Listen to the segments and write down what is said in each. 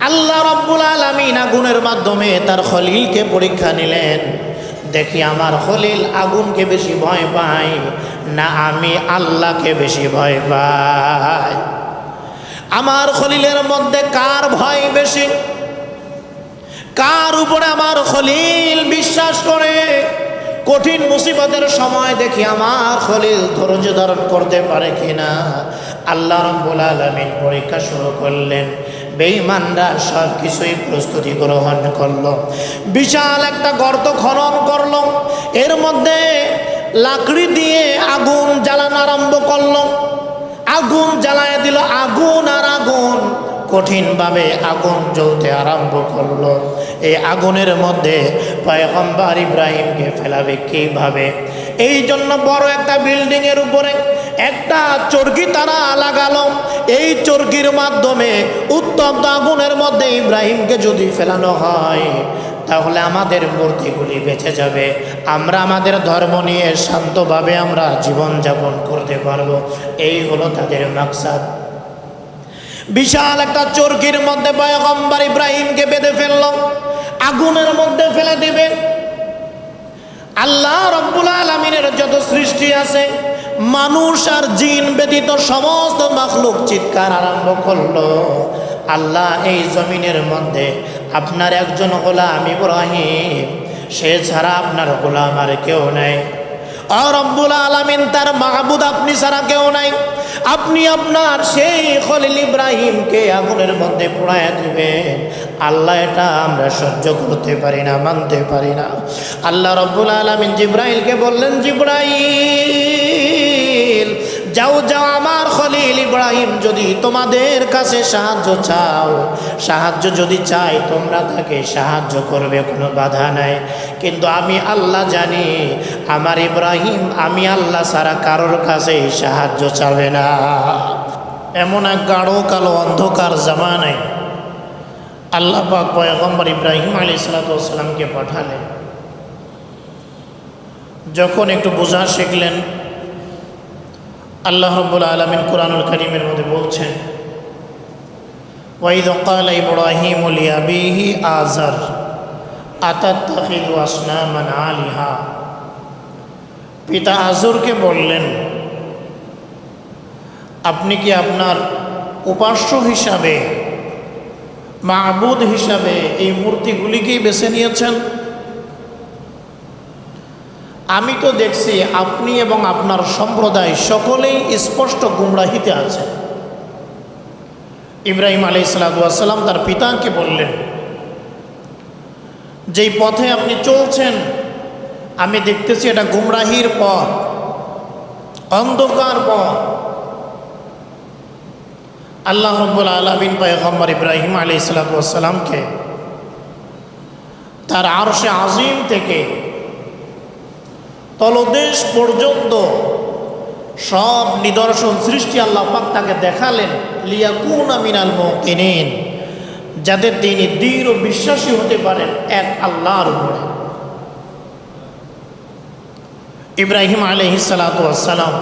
আল্লাহ রাব্বুল আলামিন আগুনের মাধ্যমে তার খলিলকে পরীক্ষা নিলেন। দেখি আমার খলিল আগুনকে বেশি ভয় পায় না আমি আল্লাহকে বেশি ভয় পাই। আমার খলিলের মধ্যে কার ভয় বেশি, কার উপরে আমার খলিল বিশ্বাস করে। কঠিন মুসিবতের সময় দেখি আমার খলিল ধৈর্য ধারণ করতে পারে কিনা। আল্লাহ রাব্বুল আলামিন পরীক্ষা শুরু করলেন। বেঈমানরা সব কিছুই প্রস্তুতি গ্রহণ করলো। বিশাল একটা গর্ত খনন করলো, এর মধ্যে লাকড়ি দিয়ে আগুন জ্বালানো আরম্ভ করলো। আগুন জ্বালায় দিল, আগুন আর আগুন, কঠিনভাবে আগুন জ্বলতে আরম্ভ করলো। এই আগুনের মধ্যে পয়গম্বর ইব্রাহিমকে ফেলাবে কিভাবে? এই জন্য বড় একটা বিল্ডিংয়ের উপরে একটা চরকি তারা লাগালো। এই চরকির মাধ্যমে উত্তপ্ত আগুনের মধ্যে ইব্রাহিমকে যদি ফেলানো হয় তাহলে আমাদের মূর্তিগুলি বেঁচে যাবে, আমরা আমাদের ধর্ম নিয়ে শান্তভাবে আমরা জীবনযাপন করতে পারবো। এই হলো তাদের মাকসাদ। বিশাল একটা চরকির মধ্যে পয়গম্বর ইব্রাহিমকে বেঁধে ফেলল, আগুনের মধ্যে ফেলে দিবে। আল্লাহ রাব্বুল আলামিনের যত সৃষ্টি আছে, মানুষ আর জিন ব্যতীত সমস্ত মাখলুক চিৎকার আরম্ভ করলো, আল্লাহ এই জমিনের মধ্যে আপনার একজন গোলাম ইব্রাহিম, সে ছাড়া আপনার গোলাম আর কেউ নাই। আর রব্বুল আলামিন তার মাহবুদ আপনি ছাড়া কেউ নাই। আপনি আপনার সেই খলিল ইব্রাহিমকে আগুনের মধ্যে পোড়ায় দিবেন। আল্লাহ এটা আমরা সহ্য করতে পারি না, মানতে পারি না। আল্লাহ রব্বুল আলামিন জিব্রাইলকে বললেন, জিব্রাইল যাও যাও, আমার খলিল ইব্রাহিম যদি তোমাদের কাছে সাহায্য চাও, সাহায্য যদি চাই তোমরা তাকে সাহায্য করবে, কোনো বাধা নাই। কিন্তু আমি আল্লাহ জানি আমার ইব্রাহিম আমি আল্লাহ ছাড়া কারোর কাছে সাহায্য চাবে না। এমন এক গাঢ় কালো অন্ধকার জামানায় আল্লাহ পাক পয়গম্বর ইব্রাহিম আলাইহিস সালামকে পাঠালেন। যখন একটু বোঝা শিখলেন, আল্লাহ রাব্বুল আলামিন কুরআনুল কারীমের মধ্যে বলছেন, ওয়াইদ ক্বালা ইব্রাহিমু লিআবিহি আযার আতাত্তাখিযু আসনামান আলিহা। পিতা আযরকে বললেন, আপনি কি আপনার উপাস্য হিসাবে, মাবুদ হিসাবে এই মূর্তিগুলিকেই বেছে নিয়েছেন? আমি তো দেখছি আপনি এবং আপনার সম্প্রদায় সকলেই স্পষ্ট গুমরাহিতে আছেন। ইব্রাহিম আলাইহিস সালাম তার পিতাকে বললেন, যেই পথে আপনি চলছেন আমি দেখতেছি এটা গুমরাহির পথ, অন্ধকার পথ। আল্লাহ রাব্বুল আলামিন পয়গম্বর ইব্রাহিম আলাইহিস সালামকে তার আরশে আজিম থেকে তলদেশ পর্যন্ত সব নিদর্শন সৃষ্টি আল্লাহ পাক তাকে দেখালেন, লিয়াকুনা মিনাল মুকিনিন, যাতে তিনি দৃঢ় বিশ্বাসী হতে পারেন এক আল্লাহর উপরে। ইব্রাহিম আলাইহিস সালাম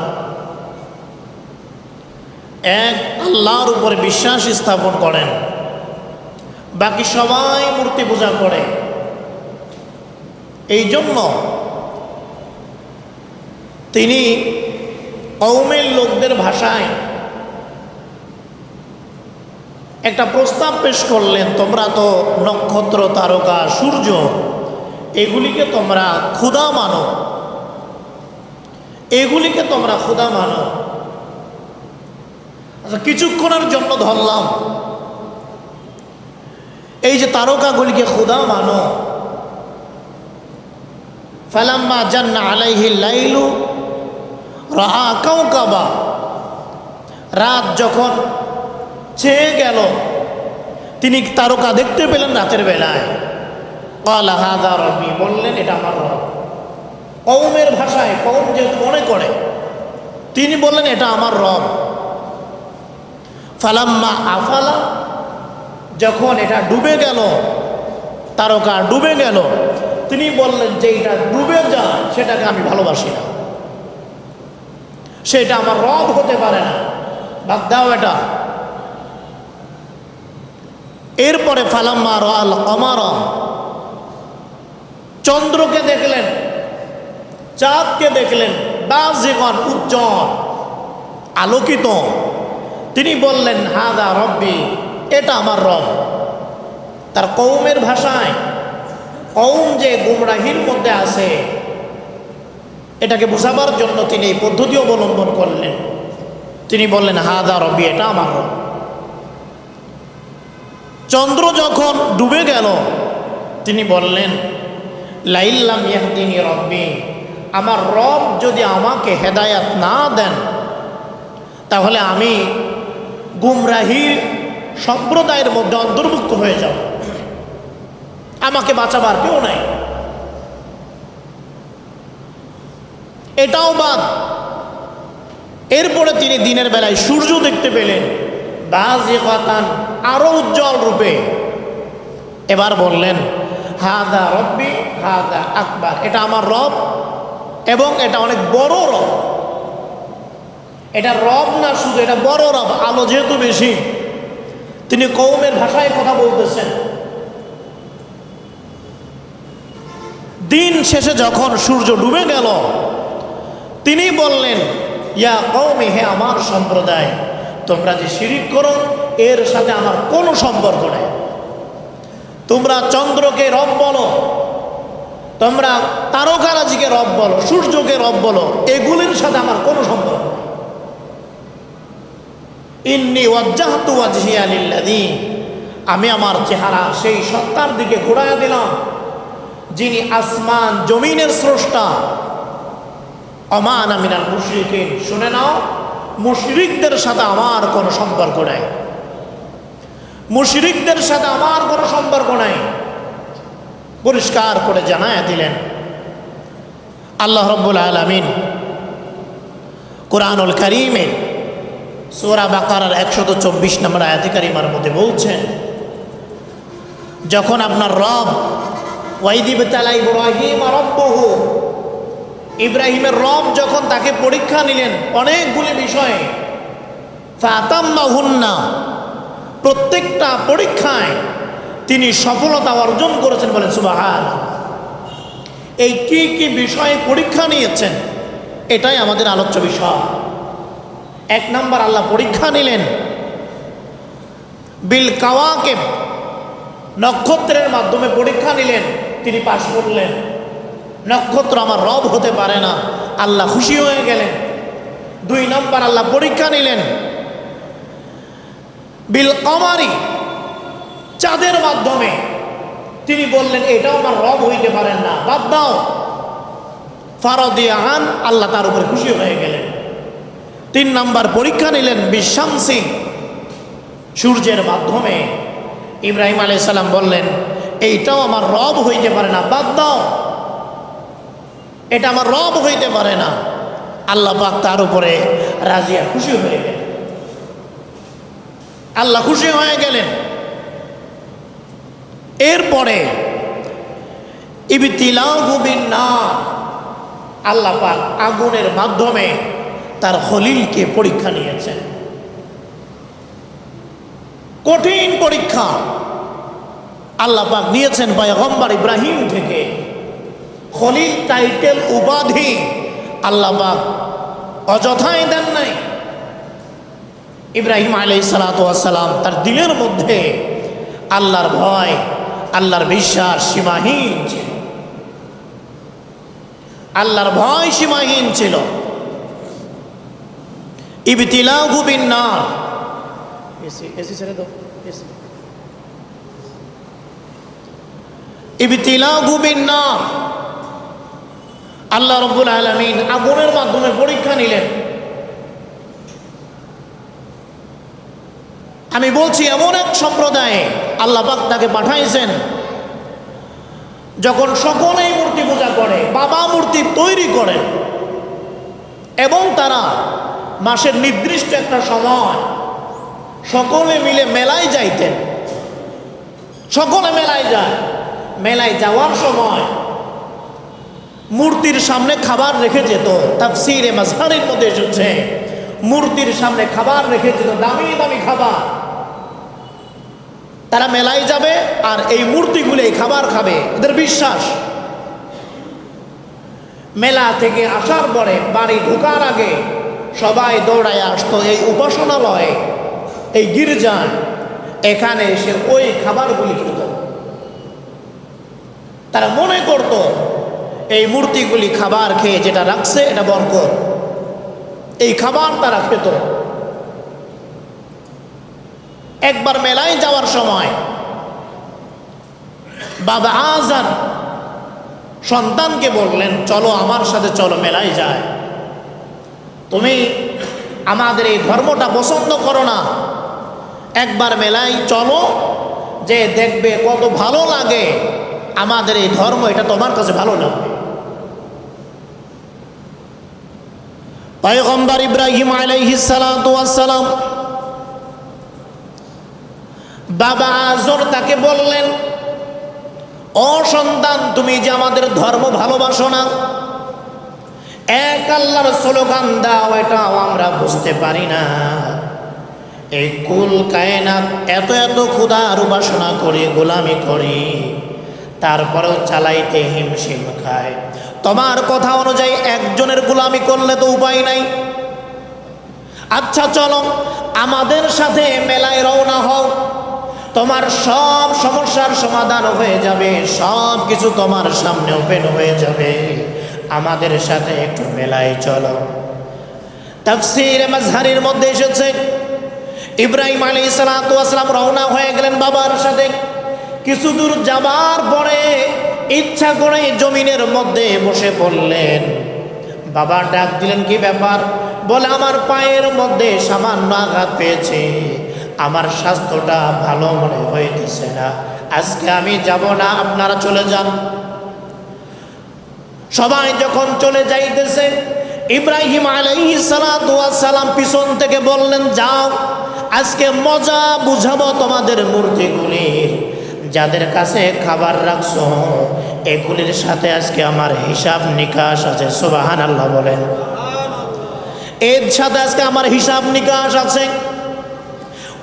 এক আল্লাহর উপরে বিশ্বাস স্থাপন করেন, বাকি সবাই মূর্তি পূজা করে। এই জন্য তিনি কওমের লোকদের ভাষায় একটা প্রস্তাব পেশ করলেন, তোমরা তো নক্ষত্র, তারকা, সূর্য এগুলিকে তোমরা খোদা মানো, এগুলিকে তোমরা খোদা মানো। আচ্ছা, কিছুক্ষণের জন্য ধরলাম এই যে তারকাগুলিকে খোদা মানো। ফালাম্মা জান্না আলাইহিল লাইলু রাআ কাওকাবা, রাত যখন ছেয়ে গেল তিনি তারকা দেখতে পেলেন রাতের বেলায়। ক্বালা হাযা রাব্বি, বললেন এটা আমার রব। কওমের ভাষায়, কওম যেহেতু মনে করে, তিনি বললেন এটা আমার রব। ফালাম্মা আফালা, যখন এটা ডুবে গেল, তারকা ডুবে গেল, তিনি বললেন যে এটা ডুবে যায় সেটাকে আমি ভালোবাসি না, সেটা আমার রব হতে পারে না, বাদ দাও এটা। এরপরে ফালাম্মা রাআল কমারা, চন্দ্রকে দেখলেন, চাঁদকে দেখলেন, বাযিগান, উজ্জ্বল আলোকিত। তিনি বললেন হাদা রব্বি, এটা আমার রব। তার কওমের ভাষায়, কওম যে গুমরাহির মধ্যে আছে এটাকে বোঝাবার জন্য তিনি এই পদ্ধতি অবলম্বন করলেন। তিনি বললেন হাদা রব্বি, এটা আমার রব। চন্দ্র যখন ডুবে গেল তিনি বললেন লাইল্লাম ইয়াহদিনি রব্বি, আমার রব যদি আমাকে হেদায়াত না দেন তাহলে আমি গুমরাহির সম্প্রদায়ের মধ্যে অন্তর্ভুক্ত হয়ে যাব, আমাকে বাঁচাবার কেউ নাই। এটাও বাদ। এরপরে তিনি দিনের বেলায় সূর্য দেখতে পেলেন, বাযিগাতান, আরো উজ্জ্বল রূপে। এবার বললেন হাদা রব্বি হাদা আকবার, এটা আমার রব এবং এটা অনেক বড় রব। এটা রব না শুধু, এটা বড় রব। আলো যেহেতু বেশি, তিনি কওমের ভাষায় কথা বলতেছেন। দিন শেষে যখন সূর্য ডুবে গেল তিনি বললেন ইয়া কওমি, হে আমার সম্প্রদায়, তোমরা যে শিরিক করো এর সাথে আমার কোনো সম্পর্ক নেই। তোমরা চন্দ্রকে রব বলো, তোমরা তারকারাজিকে রব বলো, সূর্যকে রব বলো, এগুলির সাথে আমার কোনো সম্পর্ক নেই। ইন্নী ওয়াজ্জাহতু ওয়াজহিয়া লিল্লাযী, আমি আমার চেহারা সেই সত্তার দিকে ঘোরায়া দিলাম যিনি আসমান জমিনের স্রষ্টা। ওমা আনা মিনাল মুশরিকিন, শুনে নাও, মুশরিকদের সাথে আমার কোনো সম্পর্ক নাই, মুশরিকদের সাথে আমার কোনো সম্পর্ক নাই। পরিষ্কার করে জানায়া দিলেন। আল্লাহ রাব্বুল আলামিন কুরআনুল কারীমে সূরা বাকারার 124 নম্বর আয়াতে কারিমার মধ্যে বলছেন, যখন আপনার রব ওয়াইদিবতালা ইব্রাহিম রাব্বুহু, ইব্রাহিমের রব যখন তাকে পরীক্ষা নিলেন অনেকগুলি বিষয়ে, ফাতাম্মাহুন্না, প্রত্যেকটা পরীক্ষায় তিনি সফলতা অর্জন করেছেন। বলেন সুবহানাল্লাহ। এই কি কি বিষয়ে পরীক্ষা নিয়েছেন এটাই আমাদের আলোচ্য বিষয়। এক নম্বর, আল্লাহ পরীক্ষা নিলেন বিল কাওয়াকিব, নক্ষত্রের মাধ্যমে পরীক্ষা নিলেন, তিনি পাশ করলেন। নক্ষত্র আমার রব হতে পারে না, আল্লাহ খুশি হয়ে গেলেন। দুই নম্বর, আল্লাহ পরীক্ষা নিলেন বিল কমারি, চাঁদের মাধ্যমে, তিনি বললেন এটাও আমার রব হইতে পারেন না, বাদ দাও। ফারাদিয়ান, আল্লাহ তার উপরে খুশি হয়ে গেলেন। তিন নম্বর পরীক্ষা নিলেন বিশামসি, সূর্যের মাধ্যমে। ইব্রাহিম আলাইহিস সালাম বললেন এইটাও আমার রব হইতে পারে না, বাদ দাও, এটা আমার রব হইতে পারে না। আল্লাহ পাক তার উপরে রাজিয়া, খুশি হয়ে গেলেন। আল্লাহ খুশি হয়ে গেলেন। এরপরে ইবতিলাহু বিন্নার, আল্লাহ পাক আগুনের মাধ্যমে তার খলিলকে পরীক্ষা নিয়েছেন। কঠিন পরীক্ষা আল্লাহ পাক নিয়েছেন পয়গম্বর ইব্রাহিম থেকে। খলিল টাইটেল, উপাধি আল্লাহ পাক অযথাই দেন নাই। ইব্রাহিম আলাইহিস সালাতু ওয়াস সালাম তার দিলের মধ্যে আল্লাহর ভয়, আল্লাহর বিশ্বাস সীমাহীন ছিল। আল্লাহর ভয় সীমাহীন ছিল। ইবতিলাহু বিন্নার, এসি ছেড়ে দাও, এসি। ইবতিলাহু বিন্নার, আল্লাহ রাব্বুল আলামিন আগুনের মাধ্যমে পরীক্ষা নিলেন। আমি বলছি এমন এক সম্প্রদায়ে আল্লাহ পাক তাকে পাঠাইছেন যখন সকলেই মূর্তি পূজা করে, বাবা মূর্তি তৈরি করেন, এবং তারা মাসের নির্দিষ্ট একটা সময় সকলে মিলে মেলায় যাইতেন। সকলে মেলায় যায়, মেলায় যাওয়ার সময় মূর্তির সামনে খাবার রেখে যেত। তাফসীরে মাযহারের মধ্যে এসেছে মূর্তির সামনে খাবার রেখে যেত, দামি দামি খাবার। তারা মেলায় যাবে আর এই মূর্তিগুলি খাবার খাবে, এদের বিশ্বাস। মেলা থেকে আসার পরে বাড়ি ঢোকার আগে সবাই দৌড়ায় আসতো এই উপাসনালয়ে, এই গির্জায়, এখানে এসে ওই খাবারগুলি খেত। তারা মনে করত এই মূর্তিগুলি খাবার খেয়ে যেটা রাখছে এটা বরকত, এই খাবার তারা খেত। একবার মেলায় যাওয়ার সময় বাবা আজার সন্তানকে বললেন, চলো আমার সাথে, চলো মেলায় যায়। তুমি আমাদের এই ধর্মটা পছন্দ করো না, একবার মেলায় চলো, যে দেখবে কত ভালো লাগে আমাদের এই ধর্ম, এটা তোমার কাছে ভালো লাগবে। পয়গম্বর ইব্রাহিম আলাইহিস সালাতু ওয়াস সালাম বাবা আজর তাকে বললেন, ও সন্তান, তুমি যে আমাদের ধর্ম ভালোবাসো না, এক আল্লাহর স্লোগান দাও, এটাও আমরা বুঝতে পারি না। এই কুল কায়নাত এত এত খোদার উপাসনা করি, গোলামি করি, তারপরেও চালাইতে হিমশিম খায়। তোমার কথা অনুযায়ী একজনের গোলামি করলে তো উপায় নাই। আচ্ছা চলো আমাদের সাথে মেলায় রওনা হও, তোমার সব সমস্যার সমাধান হয়ে যাবে, সব কিছু তোমার সামনে ওপেন হয়ে যাবে, আমাদের সাথে একটু মেলায় চলো। তাফসীরে মাযহারির মধ্যে এসেছে, ইব্রাহিম আলাইহিস সালাতু ওয়াস সালাম রওনা হয়ে গেলেন বাবার সাথে। কিছু দূর যাবার পরে ইচ্ছা করে জমিনের মধ্যে বসে পড়লেন। বাবা ডাক দিলেন, কি ব্যাপার? বলে, আমার পায়ের মধ্যে সামান্য আঘাত পেয়েছে, আমার স্বাস্থ্যটা ভালো মনে হইতেছে না, আজকে আমি যাব না, আপনারা চলে যান। সবাই যখন চলে যাইতেছে, ইব্রাহিম আলাইহিস সালাতু ওয়াস সালাম পিছন থেকে বললেন, যাও, আজকে মজা বুঝাবো তোমাদের মূর্তিগুলির, যাদের কাছে খাবার রাখছো এগুলির সাথে আজকে আমার হিসাব নিকাশ আছে। সুবহানাল্লাহ বলেন। এর সাথে আজকে আমার হিসাব নিকাশ আছে।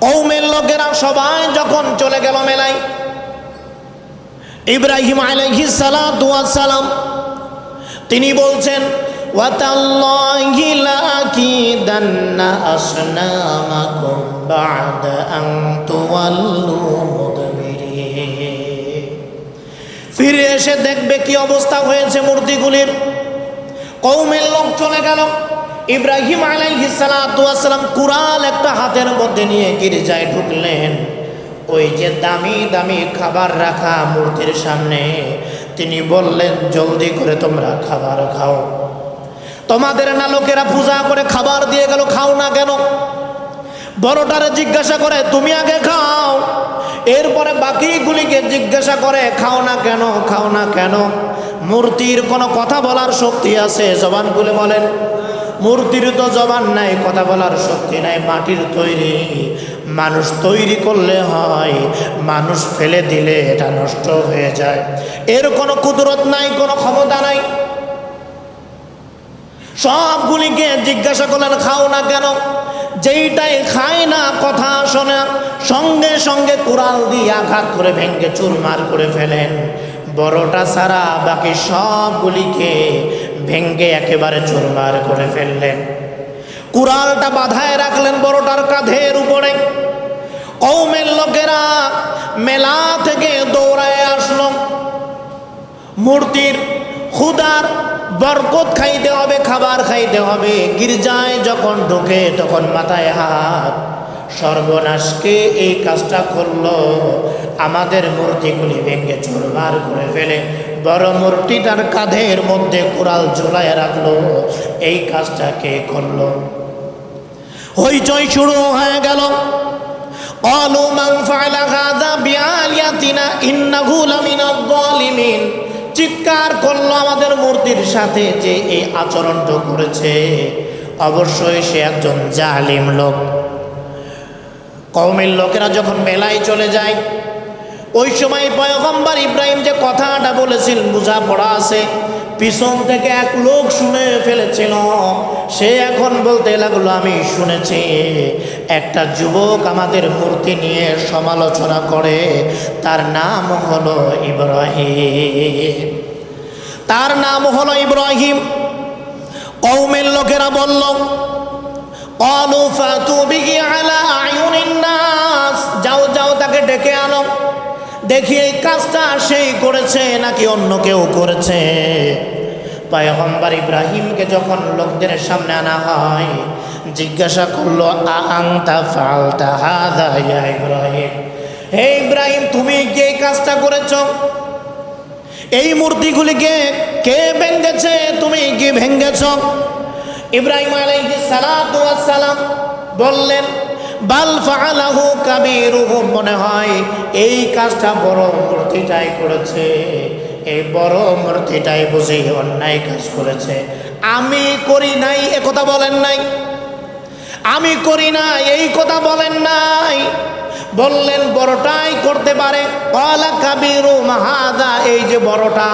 কওমের লোকেরা সবাই যখন চলে গেল মেলায়, ইব্রাহিম আলাইহিস সালাতু ওয়াস সালাম তিনি বলছেন, ওয়াতাল্লাহি লাকিদান্না আসনামাকুম বা'দা আন তুওয়াল্লু মুদবিরিন। ফিরে এসে দেখবে কি অবস্থা হয়েছে মূর্তিগুলির। কওমের লোক চলে গেল। ইব্রাহিম আলাইহিস সালাতু ওয়াস সালাম কুরাল একটা হাতের মধ্যে নিয়ে গির্জায় ঢুকলেন। ওই যে দামি দামি খাবার রাখা মূর্তির সামনে তিনি বললেন, জলদি করে তোমরা খাবার খাও। তোমাদের না লোকেরা পূজা করে খাবার দিয়ে গেল, খাও না কেন? বড়টারে জিজ্ঞাসা করে, তুমি আগে খাও, এরপরে বাকিগুলিকে জিজ্ঞাসা করে, খাও না কেন, খাও না কেন? মূর্তির কোনো কথা বলার শক্তি আছে? জবান খুলে বলেন। মূর্তির তো জবান নাই, কথা বলার শক্তি নাই, মাটির তৈরি। মানুষ তৈরি করলে হয়, মানুষ ফেলে দিলে এটা নষ্ট হয়ে যায়, এর কোনো কুদরত নাই, কোনো ক্ষমতা নাই। সবগুলিকে জিজ্ঞাসা করলেন, খাও না কেন? যেইটাই খায় না, কথা শোনে, সঙ্গে সঙ্গে কুড়াল দিয়ে আঘাত করে ভেঙে চুরমার করে ফেলেন। বড়টা ছাড়া বাকি সবগুলিকে ভেঙে একেবারে চুরমার করে ফেললেন। কুড়ালটা বাঁধায় রাখলেন বড়টার কাঁধের উপরে। কওমের লোকেরা মেলা থেকে দৌড়ায় আসলো। মূর্তির ক্ষুধার বরকত খাইতে হবে, খাবার খাইতে হবে। গির্জায় যখন ঢোকে তখন মাথায় হাত, সর্বনাশকে এই কাজটা করলো, আমাদের মূর্তিগুলি ভেঙে চুরমার করে ফেলে বড় মূর্তিটার কাঁধের মধ্যে কুড়াল ঝোলায় রাখলো, এই কাজটা কে করলো? হইচই শুরু হয়ে গেল। ক্বালু মান ফাআলা হাযা বিআলিয়াতিনা ইন্নাহু লামিনায যালিমিন। চিৎকার করলো, আমাদের মূর্তির সাথে যে এই আচরণটা করেছে অবশ্যই সে একজন জালিম লোক। কওমের লোকেরা যখন মেলায় চলে যায়, ওই সময় পয়গম্বর ইব্রাহিম যে কথাটা বলেছিলেন বোঝা পড়া আছে, পিছন থেকে এক লোক শুনে ফেলেছিল। সে এখন বলতে লাগলো, আমি শুনেছি একটা যুবক আমাদের মূর্তি নিয়ে সমালোচনা করে, তার নাম হলো ইব্রাহিম, তার নাম হলো ইব্রাহিম। কওমের লোকেরা বলল, ক্বালু ফাতু বিহি আলা আয়ুনিন নাস, যাও যাও তাকে ডেকে আনো, দেখি এই কাজটা সেই করেছে নাকি অন্য কেউ করেছে। পয়গম্বর ইব্রাহিমকে যখন লোকদের সামনে আনা হয়, জিজ্ঞাসা করলো, আনতা ফাআলতা হাযা ইয়া ইব্রাহিম, হে ইব্রাহিম তুমি কি এই কাজটা করেছো? এই মূর্তিগুলিকে কে ভেঙেছে? তুমি কি ভেঙেছ? ইব্রাহিম আলাইহিস সালাতু ওয়াস সালাম বললেন, বাল ফাআলাহু কাবীরুহুম, মনে হয় এই কাজটা বড় মূর্তিটাই করেছে, এই বড় মূর্তিটাই বুঝি অন্যায় কাজ করেছে। আমি করি নাই এ কথা বলেন নাই, আমি করি না এই কথা বলেন নাই, বললেন বড়টাই করতে পারে। ক্বালা কাবীরুহুম হাযা, এই যে বড়টা,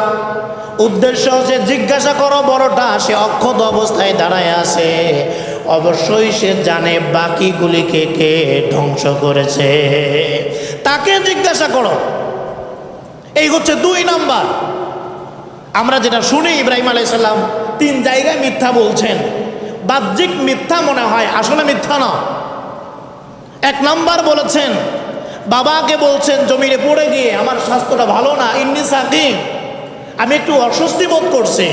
উদ্দেশ্য হচ্ছে জিজ্ঞাসা করো বড়টা, সে অক্ষত অবস্থায় দাঁড়ায় আছে, অবশ্যই সে জানে বাকিগুলিকে কে ধ্বংস করেছে, তাকে জিজ্ঞাসা করো। এই হচ্ছে 2 নাম্বার। আমরা যেটা শুনি ইব্রাহিম আলাইহিস সালাম 3 জায়গায় মিথ্যা বলছেন। বাহ্যিক মিথ্যা মনে হয়, আসলে মিথ্যা না। 1 নাম্বার বলেছেন, বাবাকে বলছেন জমিনে পড়ে গিয়ে আমার স্বাস্থ্যটা ভালো না, ইন্নী সাকিম, আমি একটু অস্বস্তি বোধ করছি।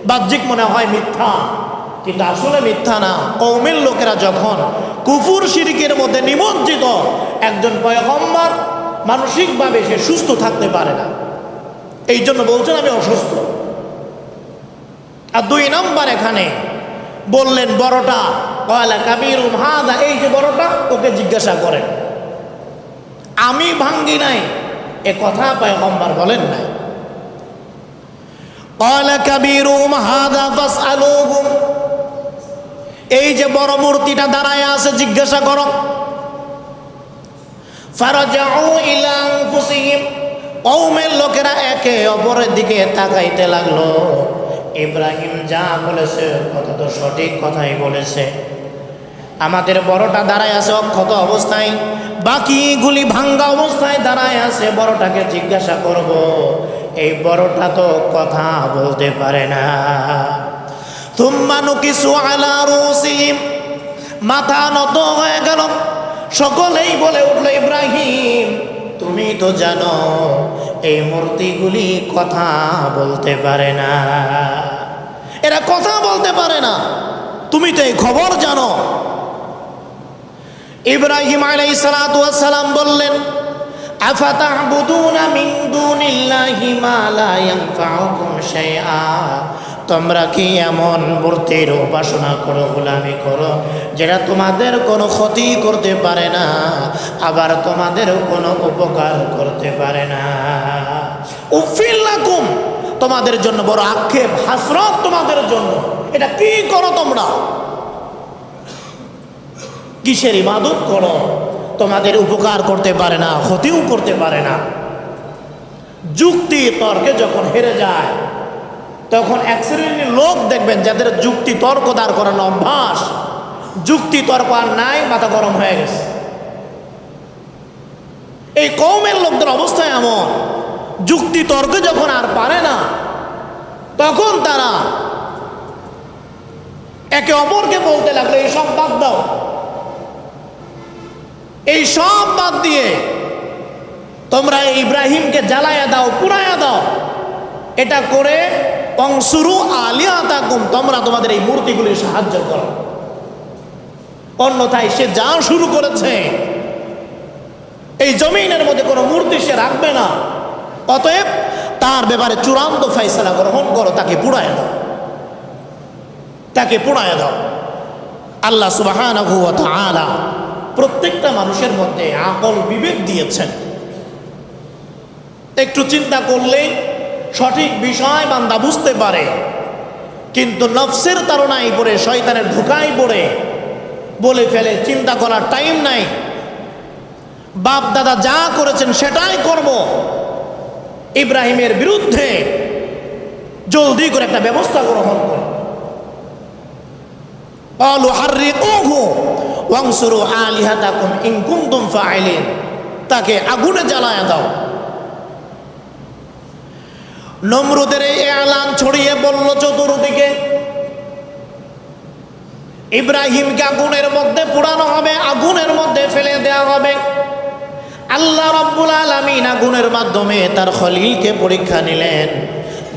বাহ্যিক মনে হয় মিথ্যা, কিন্তু আসলে মিথ্যা না। কওমের লোকেরা যখন কুফর শিরকের মধ্যে নিমজ্জিত, একজন পয়গম্বর মানসিকভাবে সে সুস্থ থাকতে পারে না, এই জন্য বলছেন আমি অসুস্থ। আর 2 নাম্বার এখানে বললেন বড়টা, ক্বালা কাবীরুহুম হাযা, এই যে বড়টা ওকে জিজ্ঞাসা করেন, আমি ভাঙ্গি নাই এ কথা পয়গম্বর বলেন নাই। ক্বালা কাবীরুহুম হাযা ফাসআলুহুম, এই যে বড় মূর্তিটা দাঁড়ায় আছে জিজ্ঞাসা করো। ফারাজাউ ইলা আনফুসিহিম, কওমের লোকেরা একে অপরের দিকে তাকাইতে লাগলো। ইব্রাহিম যা বলেছে কথা তো সঠিক কথাই বলেছে, আমাদের বড়টা দাঁড়ায় আছে অক্ষত অবস্থায়, বাকিগুলি ভাঙ্গা অবস্থায় দাঁড়ায় আছে, বড়টাকে জিজ্ঞাসা করব, এই বড়টা তো কথা বলতে পারে না। তুম্মা নুকিসু আলা রুসিহিম, মাথা নত হয়ে গেল, সকলেই বলে উঠলো, ইব্রাহিম তুমি তো জানো এই মূর্তিগুলি কথা বলতে পারে না, এরা কথা বলতে পারে না, তুমি তো এই খবর জানো। ইব্রাহিম আলাইহিস সালাতু ওয়াস সালাম বললেন, আফাতা'বুদুনা মিন দুনিল্লাহি মা লা ইয়ানফাউকুম শাইআ, তোমরা কি এমন মূর্তির উপাসনা করো, গোলামি করো, যেটা তোমাদের কোনো ক্ষতি করতে পারে না, আবার তোমাদের কোনো উপকার করতে পারে না। উফিল লাকুম, তোমাদের জন্য বড় আক্ষেপ, হাসরত তোমাদের জন্য, এটা কি করো তোমরা, কিসের ইবাদত করো, তোমাদের উপকার করতে পারে না, ক্ষতিও করতে পারে না। যুক্তি তর্কে যখন হেরে যায়, তখন এক শ্রেণীর লোক দেখবেন যাদের যুক্তি তর্ক দাঁড় করানো অভ্যাস, যুক্তি তর্ক আর নাই, মাথা গরম হয়ে গেছে। এই কওমের লোকদের অবস্থা এমন, যুক্তি তর্কে যখন আর পারে না, তখন তারা একে অপরকে বলতে লাগলো, এই সব বাদ দাও, এই সব বাদ দিয়ে তোমরা ইব্রাহিমকে জ্বালায়া দাও, পুড়ায়া দাও, এটা করে অংশুরু আলিহাতাকুম, তোমরা তোমাদের এই মূর্তিগুলির সাহায্য করো। অন্যথায় সে যা শুরু করেছে, এই জমিনের মধ্যে কোনো মূর্তি সে রাখবে না, অতএব তার ব্যাপারে চূড়ান্ত ফয়সালা গ্রহণ করো, তাকে পুড়ায় দাও, তাকে পুড়ায় দাও। আল্লাহ সুবহানাহু ওয়া তাআলা প্রত্যেকটা মানুষের মধ্যে আকল বিবেক দিয়েছেন, একটু চিন্তা করলেই সঠিক বিষয় বান্দা বুঝতে পারে, কিন্তু নফসের তাড়নায় পড়ে, শয়তানের ধোঁকায় পড়ে বলে ফেলে, চিন্তা করার টাইম নাই, বাপ দাদা যা করেছেন সেটাই করব। ইব্রাহিমের বিরুদ্ধে জলদি করে একটা ব্যবস্থা গ্রহণ করো। ক্বালু হাররিকুহু ওয়ানসুরু আলিহাতাকুম ইন কুনতুম ফাইলিন, তাকে আগুনে জ্বালায়া দাও। নমরুদের এই এলান ছড়িয়ে বলল চতুর্দিকে, ইব্রাহিমকে আগুনের মধ্যে পোড়ানো হবে, আগুনের মধ্যে ফেলে দেওয়া হবে। আল্লাহ রাব্বুল আলামিন আগুনের মাধ্যমে তার খলিলকে পরীক্ষা নিলেন,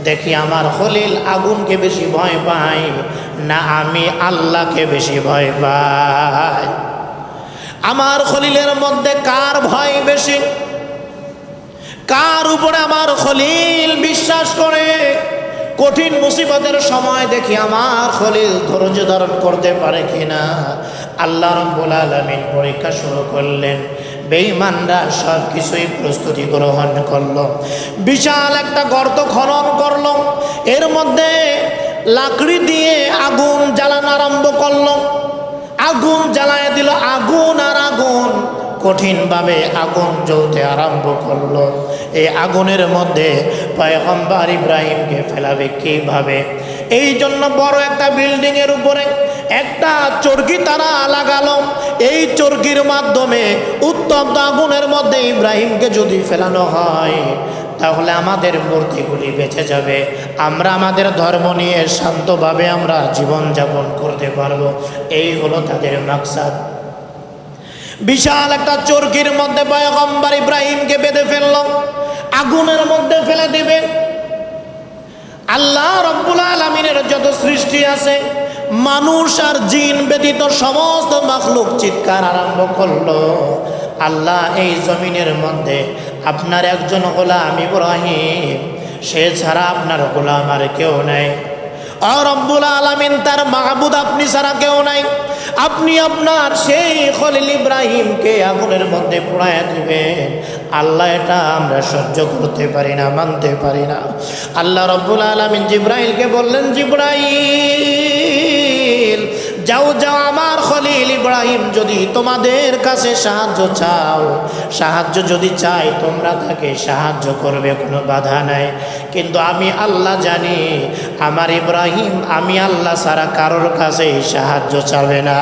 দেখি আমার খলিল আগুনকে বেশি ভয় পায় না আমি আল্লাহকে বেশি ভয় পাই। আমার খলিলের মধ্যে কার ভয় বেশি, কার উপরে আমার খলিল বিশ্বাস করে। কঠিন মুসিবতের সময় দেখি আমার খলিল ধৈর্য ধারণ করতে পারে কিনা। আল্লাহ রাব্বুল আলামিন পরীক্ষা শুরু করলেন। বেঈমানরা সব কিছুই প্রস্তুতি গ্রহণ করলো, বিশাল একটা গর্ত খনন করলো, এর মধ্যে লাকড়ি দিয়ে আগুন জ্বালানো আরম্ভ করলো। আগুন জ্বালায় দিল, আগুন আর আগুন, কঠিনভাবে আগুন জ্বলতে আরম্ভ করলো। এই আগুনের মধ্যে পয়গম্বর ইব্রাহিমকে ফেলাবে কিভাবে? এই জন্য বড় একটা বিল্ডিং এর উপরে একটা চরকি তারা লাগালো। এই চরকির মাধ্যমে উত্তপ্ত আগুনের মধ্যে ইব্রাহিমকে যদি ফেলানো হয় তাহলে আমাদের মূর্তিগুলি বেঁচে যাবে, আমরা আমাদের ধর্ম নিয়ে শান্তভাবে আমরা জীবনযাপন করতে পারবো। এই হলো তাদের মাকসাদ। বিশাল একটা চরকির মধ্যে পয়গম্বর ইব্রাহিমকে বেঁধে ফেলল, আগুনের মধ্যে ফেলে দিবে। আল্লাহ রাব্বুল আলামিনের যত সৃষ্টি আছে, মানুষ আর জিন ব্যতীত সমস্ত মাখলুক চিৎকার আরম্ভ করলো, আল্লাহ এই জমিনের মধ্যে আপনার একজন গোলাম ইব্রাহিম, সে ছাড়া আপনার গোলাম আর কেউ নাই। আর রব্বুল আলামিন তার মাহবুদ আপনি ছাড়া কেউ নাই। আপনি আপনার সেই খলিল ইব্রাহিমকে আগুনের মধ্যে পোড়ায় দিবেন। আল্লাহ এটা আমরা সহ্য করতে পারি না, মানতে পারি না। আল্লাহ রব্বুল আলামিন জিব্রাইলকে বললেন, জিব্রাইল যাও যাও, আমার খলিল ইব্রাহিম যদি তোমাদের কাছে সাহায্য চাও, সাহায্য যদি চাই তোমরা তাকে সাহায্য করবে, কোনো বাধা নাই। কিন্তু আমি আল্লাহ জানি আমার ইব্রাহিম আমি আল্লাহ ছাড়া কারোর কাছেই সাহায্য চাবে না,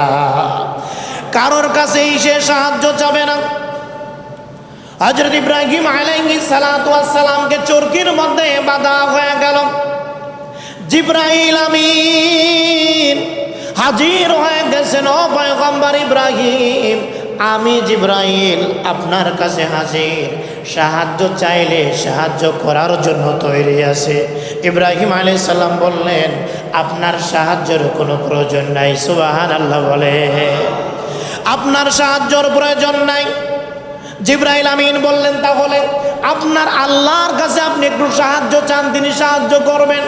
কারোর কাছেই সে সাহায্য চাবে না। হযরত ইব্রাহিম আলাইহিস সালাতু ওয়াস সালামকে চরকির মধ্যে বাঁধা হয়ে গেল। জিব্রাইল আমিন হাজির হয়ে গেছেন। ও পয়গম্বর ইব্রাহিম, আমি জিব্রাইল আপনার কাছে হাজির, সাহায্য চাইলে সাহায্য করার জন্য তৈরি আছে। ইব্রাহিম আলাইহিস সালাম বললেন, আপনার সাহায্যের কোনো প্রয়োজন নাই। সুবহানাল্লাহ বলে, আপনার সাহায্যের প্রয়োজন নাই। জিব্রাইল আমিন বললেন, তাহলে আপনার আল্লাহর কাছে আপনি একটু সাহায্য চান, তিনি সাহায্য করবেন।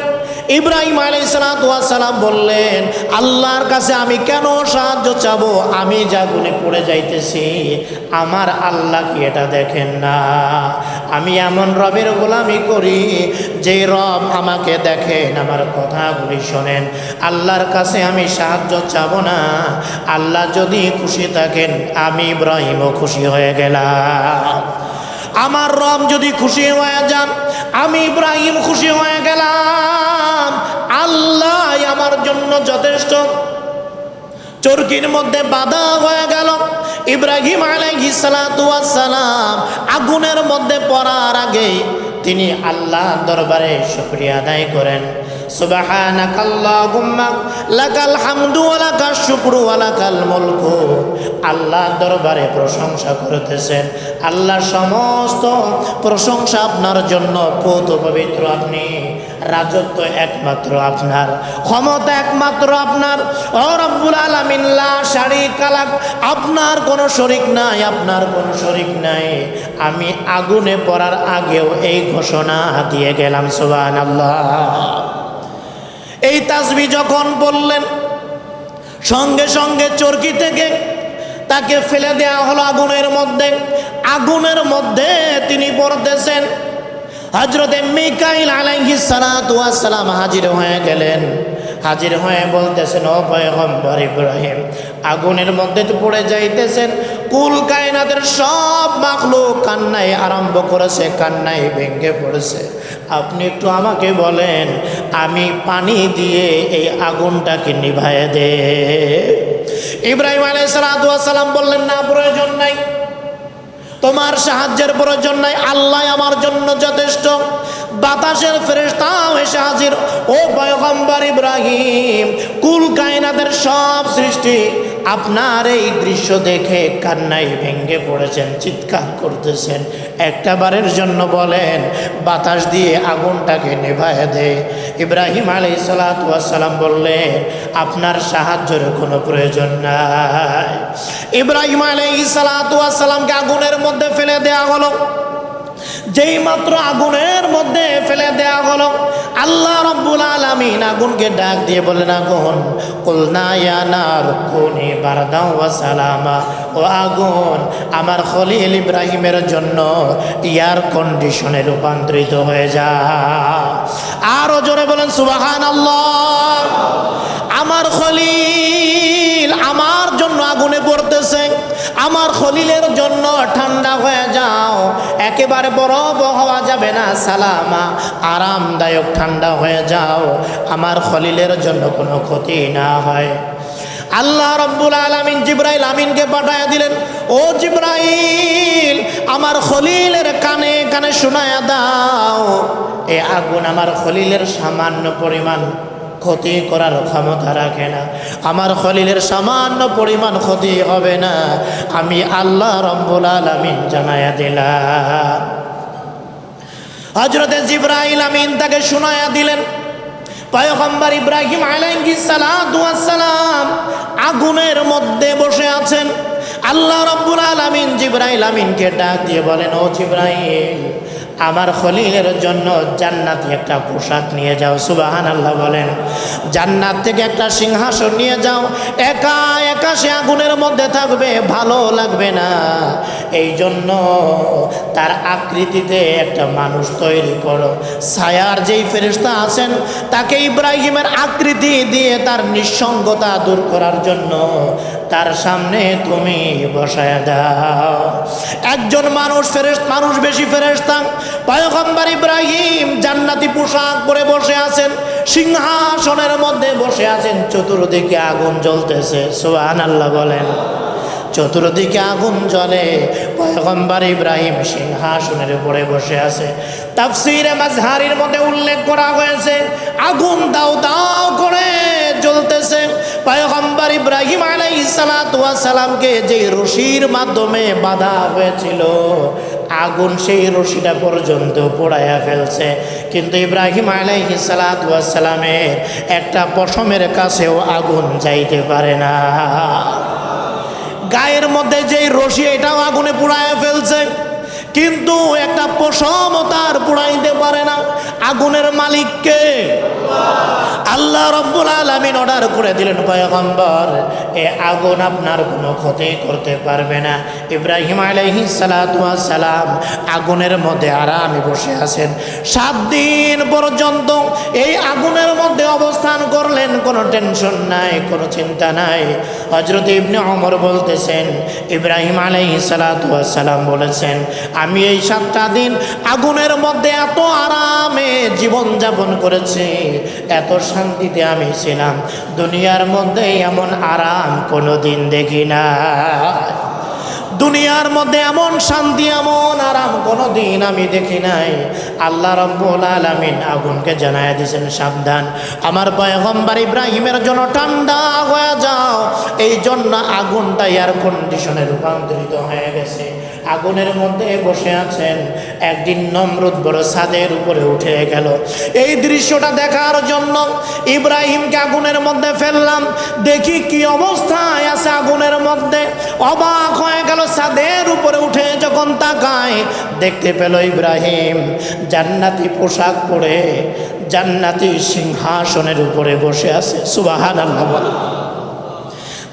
ইব্রাহিম আলাইহিস সালাম বললেন, আল্লাহর কাছে আমি কেন সাহায্য চাবো? আমি যা গুণে পড়ে যাইতেছি, আমার আল্লাহ কি এটা দেখেন না? আমি এমন রবের গোলামি করি যে রব আমাকে দেখেন, আমার কথাগুলি শোনেন। আল্লাহর কাছে আমি সাহায্য চাবো না। আল্লাহ যদি খুশি থাকেন, আমি ইব্রাহিমও খুশি হয়ে গেলাম। আমার রব যদি খুশি হয়ে যান, আমি ইব্রাহিম খুশি হয়ে গেলাম। আল্লাহ আমার জন্য যথেষ্ট। চরকির মধ্যে বাধা হয়ে গেল। ইব্রাহিম আলাইহিস সালাতু ওয়াস সালাম আগুনের মধ্যে পড়ার আগে তিনি আল্লাহর দরবারে শুকরিয়া আদায় করেন। সুবহানাকাল্লাহুম্মা লাকাল হামদু ওয়া লাকাশ শুকরু ওয়া লাকাল মুলকু। আল্লাহর দরবারে প্রশংসা করতেছেন, আল্লাহ সমস্ত প্রশংসা আপনার জন্য, পূত পবিত্র আপনি, রাজত্ব একমাত্র আপনার, ক্ষমতা একমাত্র আপনার। ও রব্বুল আলামিন লা শারীকা লাক, আপনার কোনো শরীক নাই, আপনার কোনো শরীক নাই। আমি আগুনে পড়ার আগেও এই ঘোষণা দিয়ে গেলাম। সুবহানাল্লাহ। এই তাসবিহ যখন বললেন, সঙ্গে সঙ্গে চরকি থেকে তাকে ফেলে দেওয়া হলো আগুনের মধ্যে। আগুনের মধ্যে তিনি পড়তেছেন। হযরতে মিকাইল আলাইহিস সালাতু ওয়াস সালাম হাজির হয়ে গেলেন। হাজির হয়ে বলতেছেন, ও পয়গম্বর ইব্রাহিম, আগুনের মধ্যে তো পড়ে যাইতেছেন, কুল কায়নাতের সব মাখলুক কান্নায় আরম্ভ করেছে, কান্নায় ভেঙে পড়েছে। আপনি একটু আমাকে বলেন, আমি পানি দিয়ে এই আগুনটাকে নিভায়ে দে। ইব্রাহিম আলাইহিস সালাম বললেন, না, প্রয়োজন নাই, তোমার সাহায্যের প্রয়োজন নাই, আল্লাহ আমার জন্য যথেষ্ট। বাতাসের ফেরেশতাও এসে হাজির। ও পয়গম্বর ইব্রাহিম, কুল কায়নাতের সব সৃষ্টি আপনার এই দৃশ্য দেখে কান্নায় ভেঙে পড়েছেন, চিৎকার করতেছেন, একটা বারের জন্য বলেন বাতাস দিয়ে আগুনটাকে নেভায় দে। ইব্রাহিম আলাইহিস সালাম বললেন, আপনার সাহায্যের কোনো প্রয়োজন নাই। ইব্রাহিম আলাইহিস সালামকে আগুনের মধ্যে ফেলে দেয়া হলো। যেই মাত্র আগুনের মধ্যে ফেলে দেয়া হলো, আল্লাহ রাব্বুল আলামিন আগুনকে ডাক দিয়ে বললেন, আগুন, কুলনা ইয়া নার কুনি বারদাও ওয়া সালামা, ও আগুন, আমার খলিল ইব্রাহিমের জন্য এয়ার কন্ডিশনে রূপান্তরিত হয়ে যা। আরো জোরে বলেন সুবহানাল্লাহ। আমার খলিল আমার জন্য আগুনে পড়তেছে, আমার খলিলের জন্য ঠান্ডা হয়ে যাও, একেবারে বরফ হওয়া যাবে না, সালামা, আরামদায়ক ঠান্ডা হয়ে যাও, আমার খলিলের জন্য কোনো ক্ষতি না হয়। আল্লাহ রাব্বুল আলামিন জিবরাইল আমিনকে পাঠায়া দিলেন, ও জিবরাইল, আমার খলিলের কানে কানে শোনায়া দাও, এ আগুন আমার খলিলের সামান্য পরিমাণ ক্ষতি করার ক্ষমতা রাখে না, আমার খলিলের সামান্য পরিমাণ ক্ষতি হবে না, আমি আল্লাহ রাব্বুল আলামিন জানায়া দিলাম। হযরতে জিবরাইল আমিন তাকে শোনায়া দিলেন। পয়গম্বর ইব্রাহিম আলাইহিস সালাম আগুনের মধ্যে বসে আছেন। আল্লাহ রাব্বুল আলামিন জিবরাইল আমিনকে ডাক দিয়ে বলেন, ও জিবরাইল, আমার খলিলের জন্য জান্নাতি একটা পোশাক নিয়ে যাও। সুবহানাল্লাহ বলেন। জান্নাত থেকে একটা সিংহাসন নিয়ে যাও, একা একা সে আগুনের মধ্যে থাকবে, ভালো লাগবে না, এই জন্য তার আকৃতিতে একটা মানুষ তৈরি করো। ছায়ার যেই ফেরেশতা আছেন তাকে ইব্রাহিমের আকৃতি দিয়ে তার নিঃসঙ্গতা দূর করার জন্য তার সামনে তুমি বসায়া দাও। একজন মানুষ বেশি ফেরেশতা। পয়গম্বর ইব্রাহিম জান্নাতি পোশাক পরে বসে আছেন, সিংহাসনের মধ্যে বসে আছেন, চতুর্দিকে আগুন জ্বলতেছে। সুবহানাল্লাহ বলেন। চতুর্দিকে আগুন জ্বলে, পয়গম্বর ইব্রাহিম সিংহাসনের উপরে বসে আছে। তাফসীরে মাজহারির মধ্যে উল্লেখ করা হয়েছে, আগুন দাও দাও করে জ্বলতেছে। পয়গম্বর ইব্রাহিম আলাইহিস সালামকে যে রশির মাধ্যমে বাঁধা হয়েছিল, আগুন সেই রশিটা পর্যন্ত পোড়াইয়া ফেলছে, কিন্তু ইব্রাহিম আলাইহিস সালামের একটা পশমের কাছেও আগুন যাইতে পারে না। গায়ের মধ্যে যেই রশি, এটাও আগুনে পুড়াইয়া ফেলছে, কিন্তু একটা পশমও তার পুড়াইতে পারে না। আগুনের মালিককে আল্লাহ রাব্বুল আলামিন অর্ডার করে দিলেন, পয়গম্বর, এ আগুন আপনার কোনো ক্ষতি করতে পারবে না। ইব্রাহিম আলাইহিস সালাম আগুনের মধ্যে আরামে বসে আছেন। 7 দিন পর্যন্ত এই আগুনের মধ্যে অবস্থান করলেন, কোনো টেনশন নাই, কোনো চিন্তা নাই। হযরত ইবনে ওমর বলতেছেন, ইব্রাহিম আলাইহিস সালাম বলেছেন, আমি এই 7টা দিন আগুনের মধ্যে এত আরামে জীবনযাপন করেছি, এত শান্তিতে আমি ছিলাম, দুনিয়ার মধ্যে এমন আরাম কোনো দিন দেখি না। দুনিয়ার মধ্যে এমন শান্তি, এমন আরাম কোনো দিন আমি দেখি নাই। আল্লাহ রাব্বুল আলামিন আগুনকে জানায় দিয়েছেন, সাবধান, আমার পয়গম্বর ইব্রাহিমের জন্য ঠান্ডা হয়ে যাও। এই জন্য আগুনটা এয়ার কন্ডিশনে রূপান্তরিত হয়ে গেছে। আগুনের মধ্যে বসে আছেন। একদিন নমরুদ বড় ছাদের উপরে উঠে গেল। এই দৃশ্যটা দেখার জন্য ইব্রাহিমকে আগুনের মধ্যে ফেললাম, দেখি কি অবস্থায় আছে আগুনের মধ্যে। অবাক হয়ে গেল। ছাদের উপরে উঠে যখন তাকায়, দেখতে পেল ইব্রাহিম জান্নাতি পোশাক পরে জান্নাতি সিংহাসনের উপরে বসে আছে। সুবহানাল্লাহ।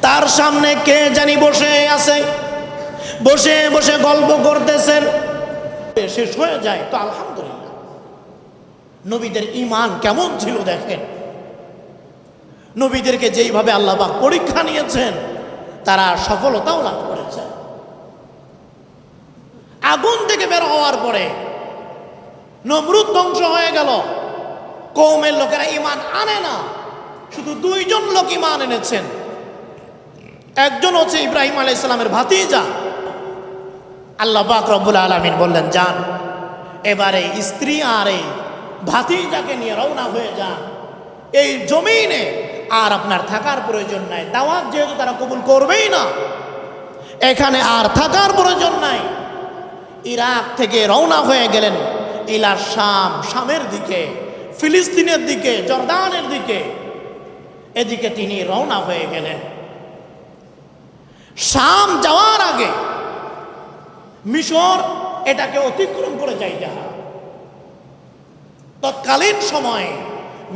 তার সামনে কে জানি বসে আছে, বসে বসে গল্প করতেছেন। শেষ হয়ে যায় তো আলহামদুলিল্লাহ। নবীদের ঈমান কেমন ছিল দেখেন। নবীদেরকে যেইভাবে আল্লাহ পাক পরীক্ষা নিয়েছেন তারা সফলতাও লাভ করেছে। আগুন থেকে বের হওয়ার পরে নমরুদ ধ্বংস হয়ে গেল, কওমের লোকেরা ঈমান আনে না, শুধু দুইজন লোক ঈমান এনেছেন। একজন হচ্ছে ইব্রাহিম আলাইহিস সালামের ভাতিজা। আল্লাহ পাক রব্বুল আলামিন বললেন, যান এবারে স্ত্রী আর এই ভাতিজাকে নিয়ে রওনা হয়ে যান, এই জমিনে আর আপনার থাকার প্রয়োজন নাই। দাওয়াত যেহেতু তারা কবুল করবেই না, এখানে আর থাকার প্রয়োজন নাই। ইরাক থেকে রওনা হয়ে গেলেন ইলা শাম, শামের দিকে, ফিলিস্তিনের দিকে, জর্দানের দিকে, এদিকে তিনি রওনা হয়ে গেলেন। শাম যাওয়ার আগে মিশর এটাকে অতিক্রম করে যাইতে হয়। তৎকালীন সময়ে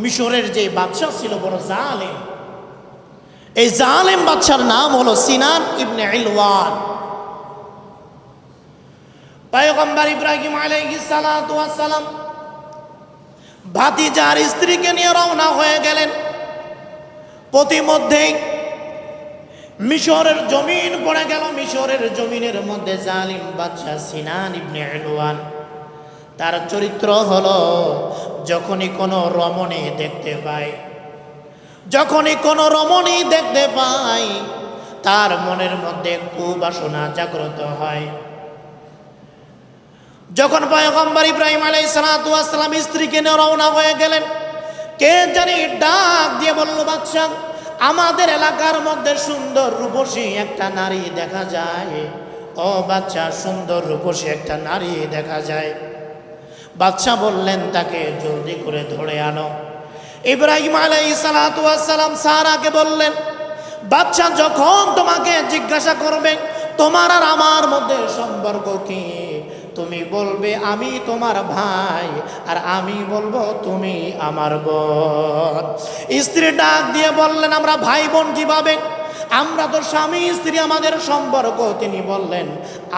মিশরের যে বাদশা ছিল বড় জালেম, এই জালেম বাদশার নাম হলো সিনান ইবনে ইলওয়ান। পয়গম্বর ইব্রাহিম আলাইহিস সালাতু ওয়াস সালাম ভাতিজার স্ত্রীকে নিয়ে রওনা হয়ে গেলেন। প্রতিমধ্যেই মিশরের জমিন পড়ে গেল। মিশরের জমিনের মধ্যে জালিম বাদশা সিনান ইবনে ইলওয়ান, তার চরিত্র হলো যখনই কোনো রমণী দেখতে পায়, যখনই কোনো রমণী দেখতে পায় তার মনের মধ্যে কুবাসনা জাগ্রত হয়। যখন পয়গম্বর ইব্রাহিম আলাইহিস সালাতু ওয়াস সালাম স্ত্রীকে নিয়ে রওনা হয়ে গেলেন, কে জানি ডাক দিয়ে বলল, বাদশা আমাদের এলাকার মধ্যে সুন্দর রূপসী একটা নারী দেখা যায়। ও বাদশা, সুন্দর রূপসী একটা নারী দেখা যায়। বাদশা বললেন, তাকে জলদি করে ধরে আনো। ইব্রাহিম আলাইহিস সালাতু ওয়াস সালাম সারাকে বললেন, বাদশা যখন তোমাকে জিজ্ঞাসা করবে তোমার আর আমার মধ্যে সম্পর্ক কি, তুমি বলবে আমি তোমার ভাই, আর আমি বলবো তুমি আমার বোন। স্ত্রী ডাক দিয়ে বললেন, আমরা ভাই বোন কিভাবে? আমরা তো স্বামী স্ত্রী, আমাদের সম্পর্ক। তিনি বললেন,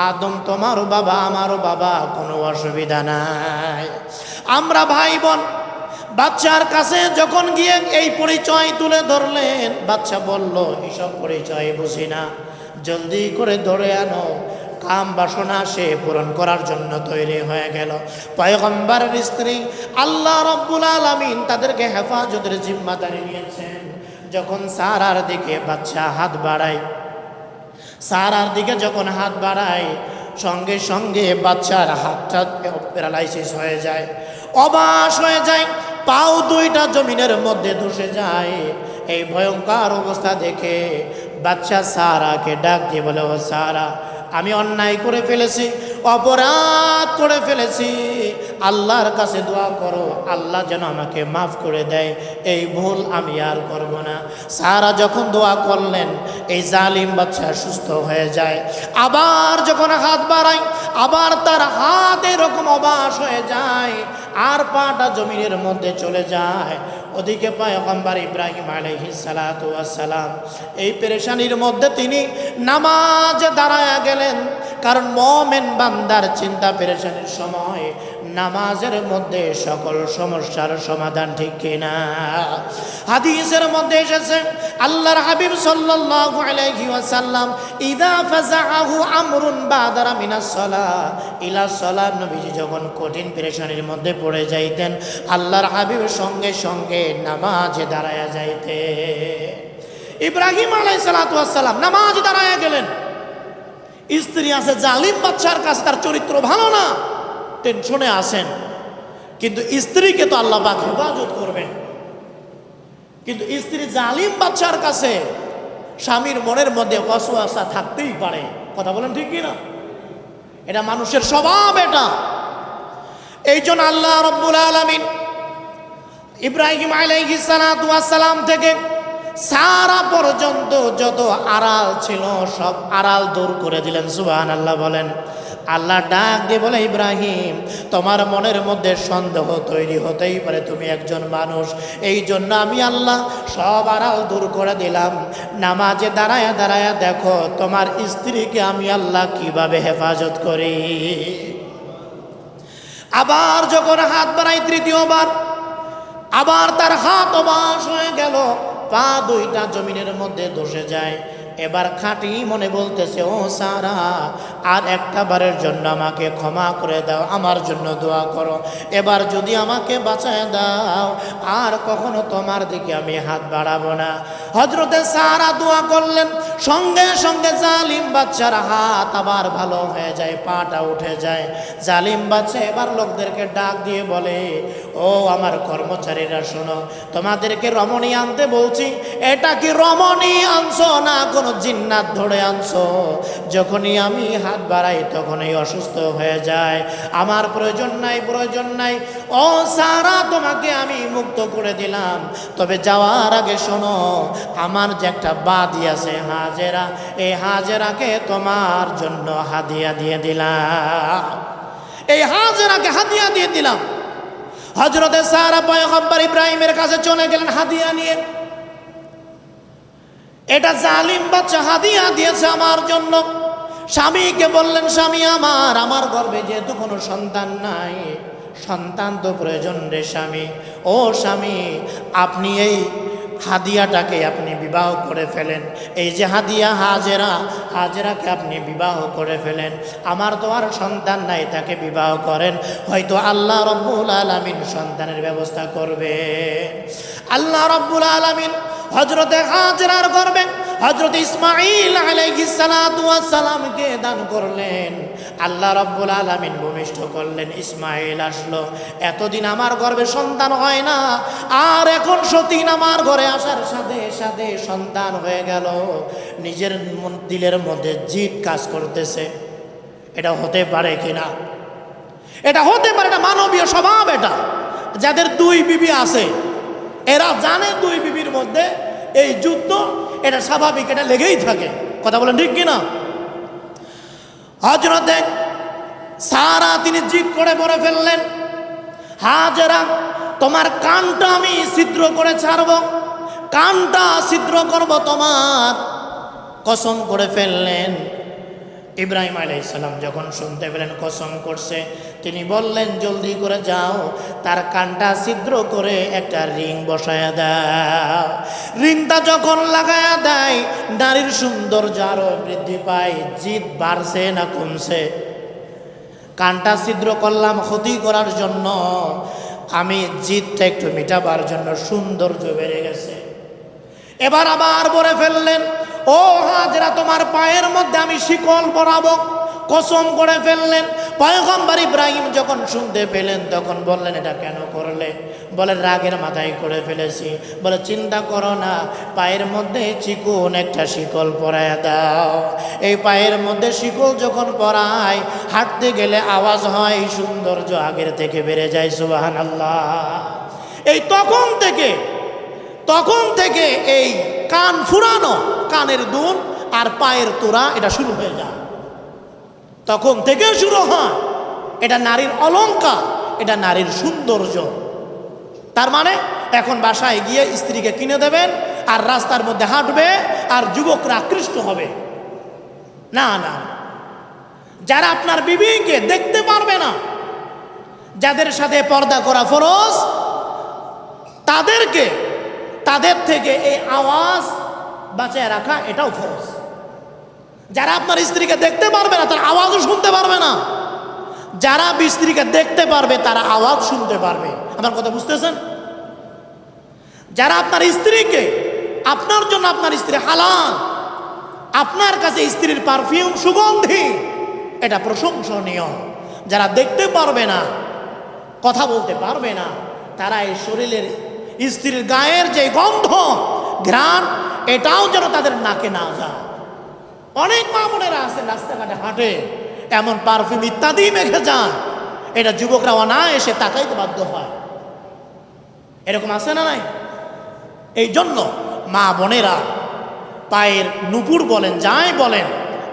আদম তোমারও বাবা, আমারও বাবা, কোনো অসুবিধা নাই, আমরা ভাই বোন। বাচ্চার কাছে যখন গিয়ে এই পরিচয় তুলে ধরলেন, বাচ্চা বলল, এসব পরিচয় বুঝি না, জলদি করে ধরে আনো। কাম বাসনা সে পূরণ করার জন্য তৈরি হয়ে গেল। পয়গম্বরের স্ত্রী আল্লাহ রাব্বুল আলামিন তাদেরকে হেফাজতের জিম্মাদারি নিয়েছেন। যখন সারার দিকে বাচ্চা হাত বাড়ায়, সারার দিকে যখন হাত বাড়ায়, সঙ্গে সঙ্গে বাচ্চার হাতটা প্যারালাইসিস হয়ে যায়, অবাস হয়ে যায়, পাও দুইটা জমিনের মধ্যে ধসে যায়। এই ভয়ঙ্কর অবস্থা দেখে বাচ্চা সারাকে ডাক দিয়ে বলে, ও সারা, আমি অন্যায় করে ফেলেছি, অপরাধ করে ফেলেছি, আল্লাহর কাছে দোয়া করো, আল্লাহ যেন আমাকে মাফ করে দেয়, এই ভুল আমি আর করব না। সারা যখন দোয়া করলেন, এই জালিম বাচ্চা সুস্থ হয়ে যায়। আবার যখন হাত বাড়ায়, আবার তার হাত এরকম অবাস হয়ে যায়, আর পাটা জমিনের মধ্যে চলে যায়। ওদিকে পয়গম্বর ইব্রাহিম আলাইহিস সালাতু ওয়াস সালাম এই পেরেশানির মধ্যে তিনি নামাজে দাঁড়ায়া গেলেন। কারণ মুমিন বান্দার চিন্তা পেরেশানির সময় নামাজের মধ্যে সকল সমস্যার সমাধান, ঠিক কিনা? হাদিসের মধ্যে এসেছে, আল্লাহর হাবিব সাল্লাল্লাহু আলাইহি ওয়াসাল্লাম ইদা ফাযাআহু আমরুন বাদারা মিনাস সালাহ ইলা সালাহ, নবীজি যখন কঠিন পেরেশানির মধ্যে পড়ে যাইতেন, আল্লাহর হাবিব সঙ্গে সঙ্গে নামাজে দাঁড়ায়া যাইতে। ইব্রাহিম আলাইহিস সালাতু ওয়াস সালাম নামাজে দাঁড়ায়া গেলেন। স্ত্রী আছে জালিম বাদশার কাছে, তার চরিত্র ভালো না, টেনশনে আছেন, কিন্তু স্ত্রীকে তো আল্লাহ পাক হেফাজত করবেন। কিন্তু স্ত্রী জালিম বাদশার কাছে, স্বামীর মনের মধ্যে ওয়াসওয়াসা থাকতেই পারে। কথা বলেন ঠিক কি না? এটা মানুষের স্বভাব। এটা এই জন্য আল্লাহ রাব্বুল আলামিন ইব্রাহিম আলাইহিস সালাতু ওয়াস সালাম থেকে সারা পর্যন্ত যত আড়াল ছিল সব আড়াল দূর করে দিলেন। সুবহানাল্লাহ বলেন। আল্লাহ ডাক দিয়ে বলে, ইব্রাহিম, তোমার মনের মধ্যে সন্দেহ তৈরি হতেই পারে, তুমি একজন মানুষ, এই জন্য আমি আল্লাহ সব আড়াল দূর করে দিলাম। নামাজে দাঁড়ায়া দাঁড়ায়া দেখো তোমার স্ত্রীকে আমি আল্লাহ কিভাবে হেফাজত করি। আবার যখন হাত বাড়াই তৃতীয়বার, আবার তার হাত অবাস হয়ে গেল। পা দুইটা জমিনের মধ্যে ধসে যায়। এবার খাঁটি মনে বলতেছে, ও সারা, আর একটা বারের জন্য আমাকে ক্ষমা করে দাও, আমার জন্য দোয়া করো, এবার যদি আমাকে বাঁচায় দাও আর কখনো তোমার দিকে আমি হাত বাড়াবো না। হযরতে সারা দোয়া করলেন, সঙ্গে সঙ্গে জালিম বাচ্চার হাত আবার ভালো হয়ে যায়, পাটা উঠে যায়। জালিম বাচ্চা এবার লোকদেরকে ডাক দিয়ে বলে, ও আমার কর্মচারীরা শোনো, তোমাদেরকে রমণী আনতে বলছি, এটা কি রমণী আনছো না কোনো জিন্নাত ধরে আনছো? যখনই আমি হাত বাড়াই তখনই অসুস্থ হয়ে যায়, আমার প্রয়োজন নাই, প্রয়োজন নাই। ও সারা, তোমাকে আমি মুক্ত করে দিলাম, তবে যাওয়ার আগে শোনো, আমার যে একটা বাদী আছে হাজেরা, এই হাজেরাকে তোমার জন্য হাদিয়া দিয়ে দিলাম, এই হাজেরাকে হাদিয়া দিয়ে দিলাম। হযরতে সারা পয়গম্বর ইব্রাহিমের কাছে চলে গেলেন হাদিয়া নিয়ে। এটা জালিম বাচ্চা হাদিয়া দিয়েছে আমার জন্য। স্বামীকে বললেন, স্বামী আমার গর্ভে যেহেতু কোনো সন্তান নাই, সন্তান তো প্রয়োজন রে স্বামী। ও স্বামী, আপনি এই হাদিয়াটাকে আপনি বিবাহ করে ফেলেন, এই যে হাদিয়া হাজেরাকে আপনি বিবাহ করে ফেলেন, আমার তো আর সন্তান নাই, তাকে বিবাহ করেন, হয়তো আল্লাহ রব্বুল আলামিন সন্তানের ব্যবস্থা করবেন। আল্লাহ রব্বুল আলামিন হযরতে হাজেরার গর্ভে হযরত ইসমাঈল আলাইহিস সালাতু ওয়াস সালামকে দান করলেন। আল্লাহ রাব্বুল আলামিন ভূমিষ্ঠ করলেন, ইসমাঈল আসলো। এতদিন আমার গর্ভে সন্তান হয় না, আর এখন সতীন আমার ঘরে আসার সাথে সাথে সন্তান হয়ে গেল। নিজের দিলের মধ্যে জিদ কাজ করতেছে, এটা হতে পারে কিনা, এটা হতে পারে, এটা মানবীয় স্বভাব। এটা যাদের দুই বিবি আছে এরা জানে দুই বিবির মধ্যে এই যুদ্ধ এটা স্বাভাবিক, এটা লেগেই থাকে। কথা বলেন ঠিক কিনা? হযরতে সারা তিনি জিদ করে বলে ফেললেন, হাজেরা, তোমার কানটা আমি ছিদ্র করে ছাড়ব, কানটা ছিদ্র করব তোমার, কসম করে ফেললেন। ইব্রাহিম আলাইহিস সালাম যখন শুনতে পেলেন কসম করছে, তিনি বললেন, জলদি করে যাও, তার কানটা ছিদ্র করে একটা রিং বসায়া দাও। রিংটা যখন লাগায়া দেয়, নারীর সৌন্দর্য আরো বৃদ্ধি পায়। জিদ বাড়ছে না কমছে? কানটা ছিদ্র করলাম ক্ষতি করার জন্য, আমি জিদটা একটু মেটাবার জন্য সৌন্দর্য বেড়ে গেছে। এবার আবার বলে ফেললেন, ও হাজেরা, তোমার পায়ের মধ্যে আমি শিকল পরাবো, কসম করে ফেললেন। পয়গম্বর ইব্রাহিম যখন শুনতে পেলেন তখন বললেন, এটা কেন করলে? বলে, রাগের মাথায় করে ফেলেছি। বলে, চিন্তা করো না, পায়ের মধ্যে চিকন একটা শিকল পরায় দাও। এই পায়ের মধ্যে শিকল যখন পরায়, হাঁটতে গেলে আওয়াজ হয়, সৌন্দর্য আগের থেকে বেড়ে যায়। সুবহানাল্লাহ। এই তখন থেকে এই কান ফুরানো, কানের দুল আর পায়ের তোড়া এটা শুরু হয়ে যায়, তখন থেকে শুরু হয়। এটা নারীর অলংকার, এটা নারীর সৌন্দর্য। তার মানে এখন বাসায় গিয়ে স্ত্রীকে কিনে দেবেন আর রাস্তার মধ্যে হাঁটবে আর যুবকরা আকৃষ্ট হবে না। না, যারা আপনার বিবিকে দেখতে পারবে না, যাদের সাথে পর্দা করা ফরজ, তাদের থেকে এই আওয়াজ বাঁচায় রাখা এটাও ফরজ। যারা আপনার স্ত্রীকে দেখতে পারবে না, তার আওয়াজও শুনতে পারবে না। যারা স্ত্রীকে দেখতে পারবে তারা আওয়াজ শুনতে পারবে। আমার কথা বুঝতেছেন? যারা আপনার স্ত্রীকে, আপনার জন্য আপনার স্ত্রী হালাল, আপনার কাছে স্ত্রীর পারফিউম সুগন্ধি, এটা প্রশংসনীয়। যারা দেখতে পারবে না, কথা বলতে পারবে না, তারা এই শরীরের স্ত্রীর গায়ের যে গন্ধ, ঘ্রাণ, এটাও যেন তাদের নাকে না যায়। অনেক মা বোনেরা আছেন রাস্তাঘাটে হাঁটে, এমন পারফিউম ইত্যাদি মেখে যায়, এটা যুবকরা অনায়াসে তাকাইতে বাধ্য হয়। এরকম আছে না নাই? এই জন্য মা বোনেরা পায়ের নুপুর বলেন, যাই বলেন,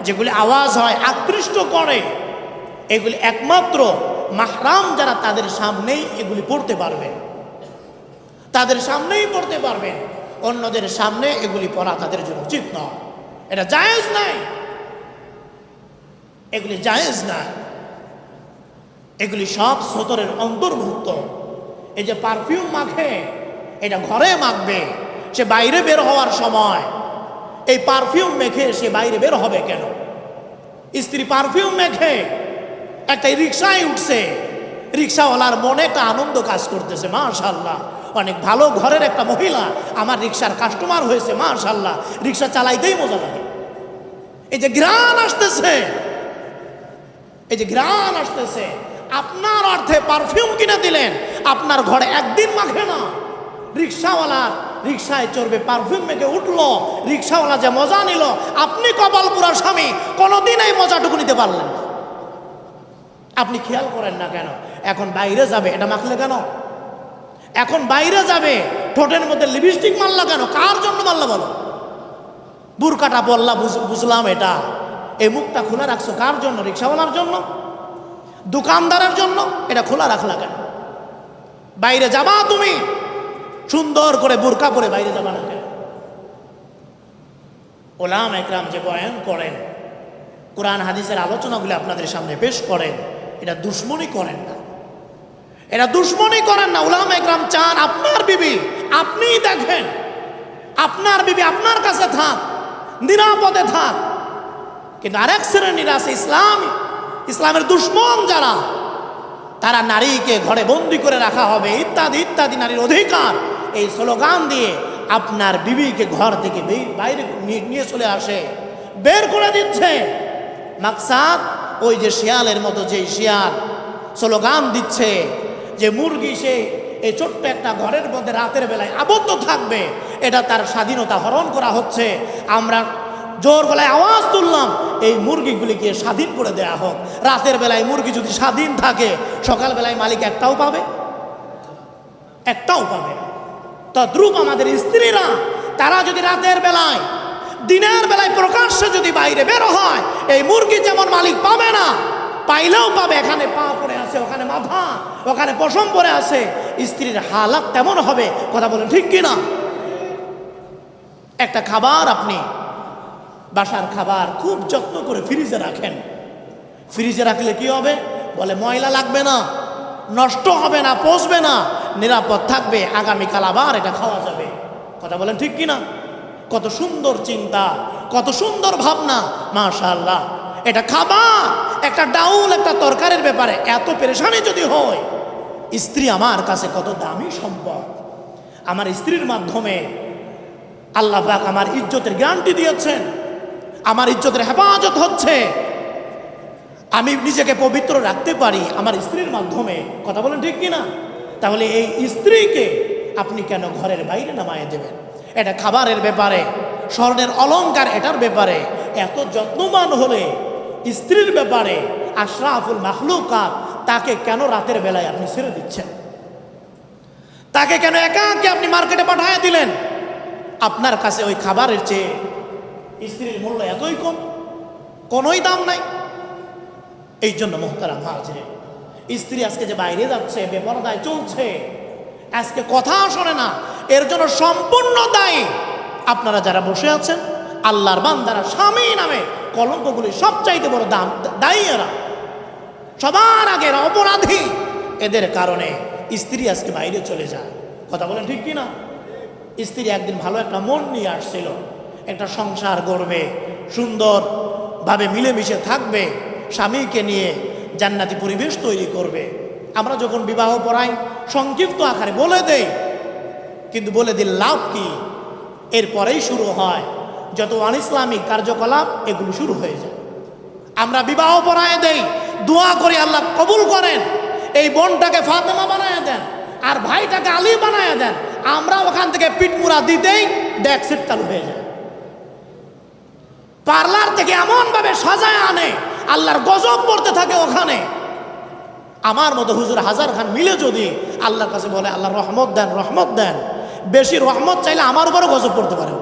যেগুলি আওয়াজ হয়, আকৃষ্ট করে, এগুলি একমাত্র মাহরাম যারা, তাদের সামনেই এগুলি পড়তে পারবেন, তাদের সামনেই পড়তে পারবেন। অন্যদের সামনে এগুলি পড়া তাদের জন্য উচিত নয়, এটা জায়েজ নাই, এগুলি জায়েজ না। এগুলি সব সতরের অন্তর্ভুক্ত। এই যে পারফিউম মাখে, এটা ঘরে মাখবে, সে বাইরে বের হওয়ার সময় এই পারফিউম মেখে সে বাইরে বের হবে কেন? স্ত্রী পারফিউম মেখে একটা রিক্সায় উঠছে, রিক্সাওয়ালার মনে একটা আনন্দ কাজ করতেছে, মাশাআল্লাহ অনেক ভালো ঘরের একটা মহিলা আমার রিক্সার কাস্টমার হয়েছে, মাশাআল্লাহ রিক্সা চালাইতেই মজা লাগে। এই যে ঘ্রাণ আসতেছে, এই যে ঘ্রাণ আসতেছে, আপনার অর্থে পারফিউম কিনে দিলেন, আপনার ঘরে একদিন মাখে না। রিক্সাওয়ালার রিক্সায় চড়বে, পারফিউম মেখে উঠলো, রিক্সাওয়ালা যে মজা নিল, আপনি কপালপুরা স্বামী কোনোদিন এই মজাটুকু নিতে পারলেন না। আপনি খেয়াল করেন না কেন? এখন বাইরে যাবে এটা মাখলে কেন? এখন বাইরে যাবে ঠোঁটের মধ্যে লিপস্টিক মারলা কেন? কার জন্য মারলা বলো? বুরকাটা বললা বুঝলাম, এটা এই মুখটা খোলা রাখছো কার জন্য? রিক্সাওয়ালার জন্য, দোকানদারের জন্য? এটা খোলা রাখলা কেন? বাইরে যাবা তুমি, সুন্দর করে বুরকা পরে বাইরে যাবা না কেন? ওলামা ইকরাম যে বয়ান করেন, কোরআন হাদিসের আলোচনাগুলো আপনাদের সামনে পেশ করেন, এটা দুশ্মনী করেন না, এটা দুশ্মনী করেন না। ওলামা ইকরাম চান আপনার বিবি আপনিই দেখেন, আপনার বিবি আপনার কাছে থাক, নিরাপদে থাক। কিন্তু আরেক শ্রেণীর আছে ইসলামের দুশ্মন যারা, তারা নারীকে ঘরে বন্দি করে রাখা হবে ইত্যাদি ইত্যাদি, নারীর অধিকার এই স্লোগান দিয়ে আপনার বিবিকে ঘর থেকে বাইরে নিয়ে চলে আসে, বের করে দিচ্ছে। মাকসাদ ওই যে শিয়ালের মতো, যে শিয়াল স্লোগান দিচ্ছে যে মুরগি সে এই ছোট্ট একটা ঘরের মধ্যে রাতের বেলায় আবদ্ধ থাকবে, এটা তার স্বাধীনতা হরণ করা হচ্ছে। আমরা জোর গলায় আওয়াজ তুললাম এই মুরগিগুলিকে স্বাধীন করে দেয়া হোক। রাতের বেলায় মুরগি যদি স্বাধীন থাকে, সকালবেলায় মালিক একটাও পাবে? একটাও পাবে না। তদ্রূপ আমাদের স্ত্রীরা, তারা যদি রাতের বেলায় দিনের বেলায় প্রকাশ্যে যদি বাইরে বের হয়, এই মুরগি যেমন মালিক পাবে না, পাইলেও পাবে এখানে পা পড়ে আছে, ওখানে মাথা, ওখানে পশম পড়ে আছে, স্ত্রীর হালাত তেমন হবে। কথা বলেন ঠিক কিনা? একটা খাবার আপনি বাসার খাবার খুব যত্ন করে ফ্রিজে রাখেন, ফ্রিজে রাখলে কি হবে? বলে ময়লা লাগবে না, নষ্ট হবে না, পচবে না, নিরাপদ থাকবে, আগামীকাল আবার এটা খাওয়া যাবে। কথা বলেন ঠিক কিনা? কত সুন্দর চিন্তা, কত সুন্দর ভাবনা, মাশাআল্লাহ। এটা খাবার, একটা ডাউল, একটা তরকারির ব্যাপারে এত পেরেশানি যদি হয়, স্ত্রী আমার কাছে কত দামি সম্পদ। আমার স্ত্রীর মাধ্যমে আল্লাহ পাক আমার ইজ্জতের গ্যারান্টি দিয়েছেন, আমার ইজ্জতের হেফাজত হচ্ছে, আমি নিজেকে পবিত্র রাখতে পারি আমার স্ত্রীর মাধ্যমে। কথা বলেন ঠিক কিনা? তাহলে এই স্ত্রীকে আপনি কেন ঘরের বাইরে নামায় দেবেন? এটা খাবারের ব্যাপারে, স্বর্ণের অলংকার এটার ব্যাপারে এত যত্নবান হলে স্ত্রীর ব্যাপারে আশরাফুল মাখলুকাত, তাকে কেন রাতের বেলায় আপনি ছেড়ে দিচ্ছেন? তাকে কেন একাকে আপনি মার্কেটে পাঠিয়ে দিলেন? আপনার কাছে ওই খাবারের চেয়ে স্ত্রীর মূল্য এতই কম, কোনোই দাম নাই। এই জন্য মোহতারাম হাজিরিন, স্ত্রী আজকে যে বাইরে যাচ্ছে, বেপরদায় চলছে, আজকে কথা শোনে না, এর জন্য সম্পূর্ণ দায়ী আপনারা যারা বসে আছেন, আল্লাহর বান্দারা, স্বামী নামে কলঙ্কগুলি সবচাইতে বড় দায়ী এরা, সবার আগে এরা অপরাধী। এদের কারণে স্ত্রী আজকে বাইরে চলে যায়। কথা বলেন ঠিক কিনা? স্ত্রী একদিন ভালো একটা মন নিয়ে আসছিল, একটা সংসার গড়বে, সুন্দরভাবে মিলেমিশে থাকবে, স্বামীকে নিয়ে জান্নাতি পরিবেশ তৈরি করবে। আমরা যখন বিবাহ পড়াই সংক্ষিপ্ত আকারে বলে দেই, কিন্তু বলে দিল লাভ কি? এরপরেই শুরু হয় যত অনইসলামিক কার্যকলাপ, এগুলো শুরু হয়ে যায়। আমরা বিবাহ পড়ায় দেই, দোয়া করি আল্লাহ কবুল করেন, এই বোনটাকে ফাতেমা বানায় দেন আর ভাইটাকে আলী বানায় দেন। আমরা ওখান থেকে পিটমুরা দিতেই ডেক সেট চালু হয়ে যায়। পার্লার থেকে এমন ভাবে সাজায় আনে, আল্লাহর গজব পড়তে থাকে ওখানে। আমার মতো হুজুর হাজার খান মিলে যদি আল্লাহর কাছে বলে আল্লাহ রহমত দেন, রহমত দেন, বেশি রহমত চাইলে আমার উপরও গজব পড়তে পারে।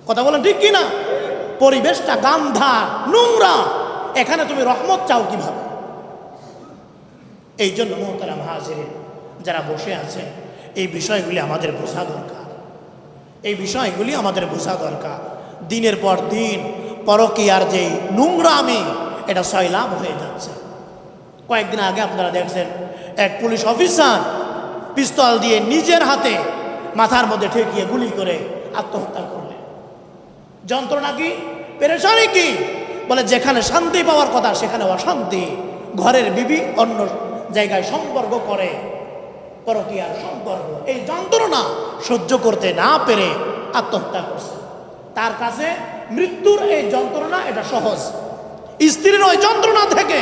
কথা বলেন ঠিক কিনা? পরিবেশটা গান্ধা, নোংরা, এখানে তুমি রহমত চাও কিভাবে? এই জন্য মোহতারাম হাজিরিন যারা বসে আছে, এই বিষয়গুলি আমাদের বোঝা দরকার, এই বিষয়গুলি আমাদের বোঝা দরকার। দিনের পর দিন পরকীয়ার যেই নোংরামি, এটা সয়লাভ হয়ে যাচ্ছে। কয়েকদিন আগে আপনারা দেখছেন এক পুলিশ অফিসার পিস্তল দিয়ে নিজের হাতে মাথার মধ্যে ঠেকিয়ে গুলি করে আত্মহত্যা করলেন। যন্ত্রণা কি, পেরেশানি কি? বলে যেখানে শান্তি পাওয়ার কথা সেখানে অশান্তি। ঘরের বিবি অন্য জায়গায় সম্পর্ক করে, পরকীয়ার সম্পর্ক। এই যন্ত্রণা সহ্য করতে না পেরে আত্মহত্যা করছে। তার কাছে মৃত্যুর এই যন্ত্রণা এটা সহজ। স্ত্রীর ওই যন্ত্রণা থেকে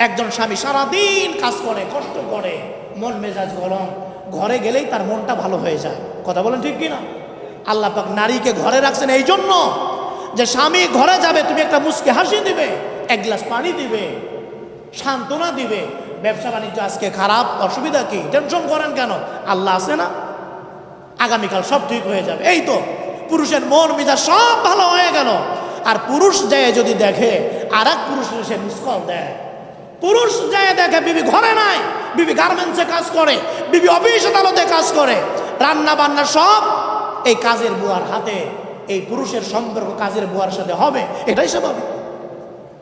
একজন স্বামী সারাদিন কাজ করে, কষ্ট করে, মন মেজাজ গরম, ঘরে গেলেই তার মনটা ভালো হয়ে যায়। কথা বলেন ঠিক কিনা? আল্লাহ পাক নারীকে ঘরে রাখছেন এই জন্য যে স্বামী ঘরে যাবে, তুমি একটা মুচকি হাসি দিবে, এক গ্লাস পানি দিবে, সান্ত্বনা দিবে। ব্যবসা বাণিজ্য আজকে খারাপ, অসুবিধা কি, টেনশন করেন কেন? আল্লাহ আছে না, আগামীকাল সব ঠিক হয়ে যাবে। এই তো পুরুষের মন মেজাজ সব ভালো হয়ে গেল। আর পুরুষ যায় যদি দেখে আর এক পুরুষের সে মিস কল দেয়, পুরুষ যায় দেখে বিবি ঘরে নাই, বিবি গার্মেন্টসে কাজ করে, বিবি অফিস আদালতে কাজ করে, রান্না বান্না সব এই কাজের বুয়ার হাতে। এই পুরুষের সম্পর্ক কাজের বুয়ার সাথে হবে, এটাই স্বাভাবিক।